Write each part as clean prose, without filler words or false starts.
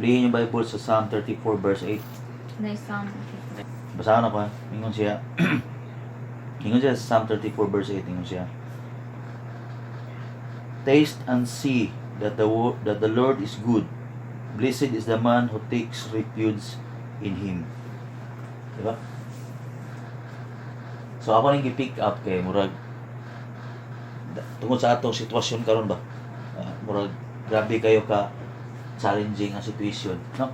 Lihin yung Bible sa Psalm 34 verse 8. Nice sound. Basahan ako ha. Ingon siya. Ingon siya sa Psalm 34 verse 8. Ingon siya. Taste and see that the Lord is good. Blessed is the man who takes refuge in Him. Diba? So ako nang gi-pick up kay murag tungod sa atong sitwasyon karon ba. Murag grabe kayo ka challenging ang situation, no?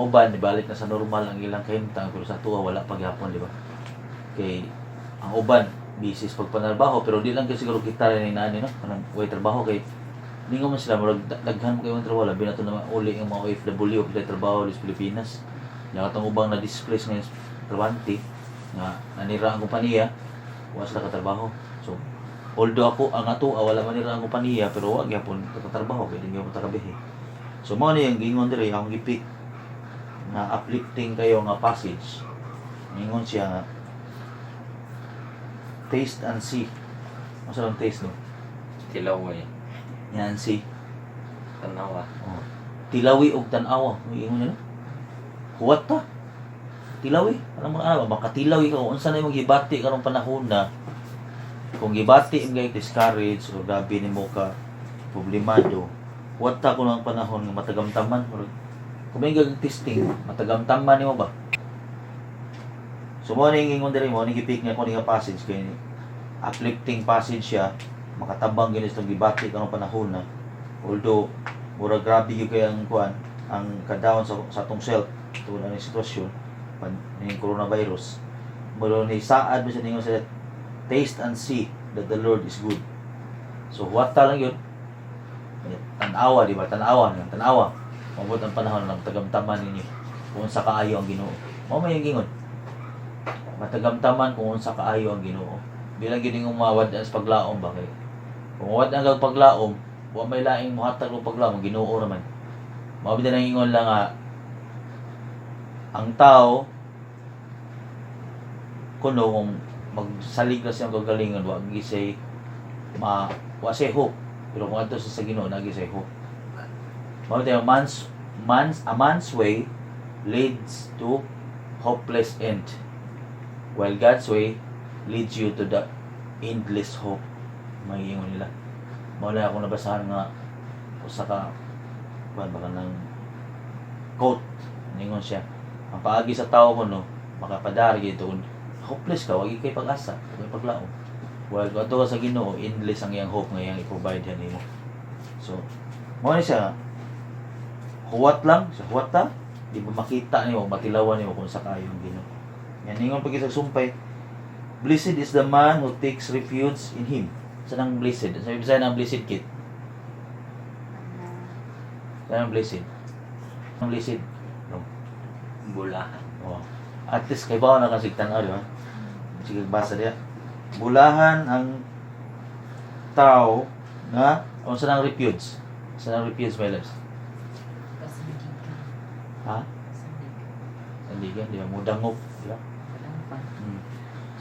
Uban balik na sa normal ang ilang kahimtang pero sa tuwa wala pa gyapon, di ba? Kay ang uban busy sa pagpanarbaho pero di lang kasi siguro kita rin inani, no? Kanang way trabaho kay hindi mo man sila murag daghan mo kayo ang trabaho labi na to na uli ang mga OFW o trabaho sa Pilipinas. Yang atong ubang na displace ngayon trabante nga nanira ang kompanya wala sila katrabaho. So although ako ang ato wala man nila ang kompanya pero wag gyapon katrabaho kay dinyo mo tarabihi. So mo ni ang gingon diri akong gipick na uplifting kayo nga passage. Ingon siya nga taste and see. Masa lang taste no? Tilaway. Yan see. Tanawa. Oh. Tilawi og tan-awa. Ingon niya no? Huwat ta. Tilawi. Alam mo ano ba tilawi ka unsa na imong gibati karong panahon na kung gibati im gay discourage o gabi nimo ka problemado. Huwat ta kuno ang panahon nga matagamtaman kung may gagawin testing, matagamtaman nimo ba? So mo ning ingon diri mo ning gipick nga ko ning passage kay uplifting passage siya makatabang gini sa gibati kanang panahon na although mura grabe gyud kay ang kuan ang kadawon sa atong self tulad ng sitwasyon ning coronavirus pero ni saad ba siya ningon sa taste and see that the Lord is good. So what ta lang yun tanawa, di ba? Tanawa mabot ang panahon na matagamtaman ninyo kung sa kaayo ang Ginoo. Mao may gingon matagamtaman kung unsa kaayo ang Ginoo. Bilang gid ning umawad sa paglaom ba kay kung wad ang paglaom wa may laing mohatag og paglaom Ginoo naman. Mao bitaw nang ingon lang nga ang tao kuno kung magsalig na siyang kagalingon wa gisay wa say hope pero kung ato sa Ginoo nagi say hope. Mao bitaw a man's way leads to hopeless end while God's way leads you to the endless hope. May ingon nila. Mao na ako nabasahan nga usa ka baka ng quote ningon siya ang paagi sa tao mo no makapadari ito hopeless ka wag kay pag-asa kay paglaom while kung ato ka sa Ginoo endless ang iyang hope nga iyang i-provide nimo. So mo ni siya huwat lang sa huwat ta di ba makita nimo matilawan nimo kung sa kayo ang Ginoo. Yan ningon pag sumpay blessed is the man who takes refuge in Him. Sanang blessed sabi sa nang blessed kit sanang blessed ang blessed no Bulahan. oh at least kay bawa nakasigtan di ba sige basa diya bulahan ang tao nga unsa nang refuge my loves ha sandigan di ba mudangop di ba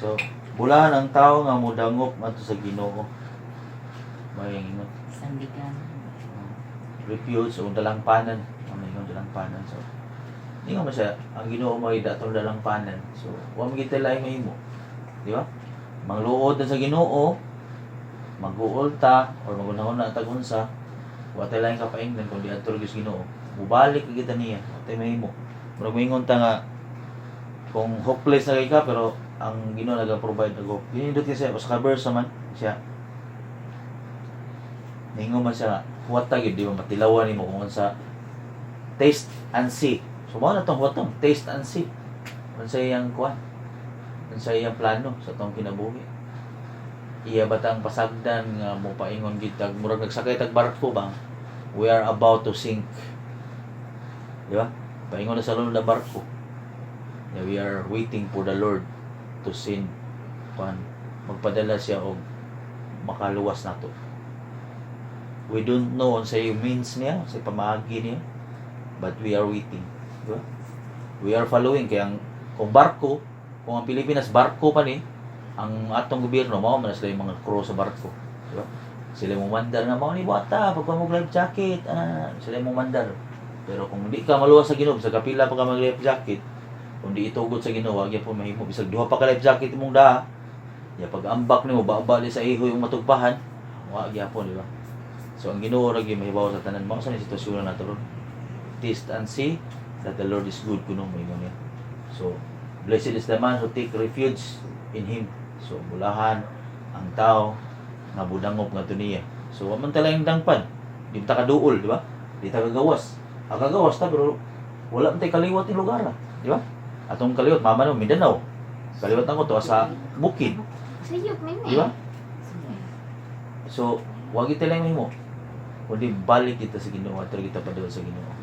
so bulahan ang tao nga mudangop adto sa Ginoo may ingon Sandigan. refuge o dalangpanan ang ingon dalangpanan so hindi nga siya ang Ginoo mo ay datong dalangpanan so wa mo gitilay mahimo di ba mangluod na sa Ginoo mag-uulta or magunahon na tagunsa wa tay lain kapaingnan kundi adto sa Ginoo mubalik kita niya wa tay mahimo murag moingon ta nga kung hopeless na kay ka pero ang Ginoo naga-provide og hope dinindot kasi sa verse man siya ningon man siya huwat ta gyud di ba matilawan nimo kung unsa taste and see. So mo na tong hotong taste and see. Unsa iyang kuan? Unsa iyang plano sa tong kinabuhi? Iya batang pasagdan nga mo paingon gid tag murag nagsakay tag barko ba? We are about to sink. Di ba? Paingon na sa loob ng barko. Yeah, we are waiting for the Lord to send kuan magpadala siya og makaluwas nato. We don't know unsa yung means niya, sa pamaagi niya, but we are waiting. Diba? We are following kaya kung barko, kung ang Pilipinas barko pa ni, ang atong gobyerno mao man sila yung mga crew sa barko, diba? Sila mo mandar nga mao ni bata, pagka mo life jacket, sila mo mandar. Pero kung di ka maluwas sa Ginoo, sa kapila pa ka mag life jacket, kung di itugot sa Ginoo, wag po mahimo bisag duha pa ka life jacket imong daha. Ya pag ambak nimo baabali sa iho yung matugpahan, wag gyapon, di ba? So ang Ginoo ra gyud mahibaw sa tanan mo sa sitwasyon nato ron. Taste and see that the Lord is good kuno mo niya. So blessed is the man who take refuge in him. So bulahan ang tao nga budangop nga niya. So wa man talang dangpan. Di ta kaduol, di ba? Di ta kagawas. Ang kagawas ta pero wala man tay kaliwat ng lugar, di ba? Atong kaliwat mama no Mindanao. Kaliwat nako to sa bukid, Sayop, may di ba? So wag ita lang mo. Kundi balik kita sa Ginoo at kita padul sa Ginoo.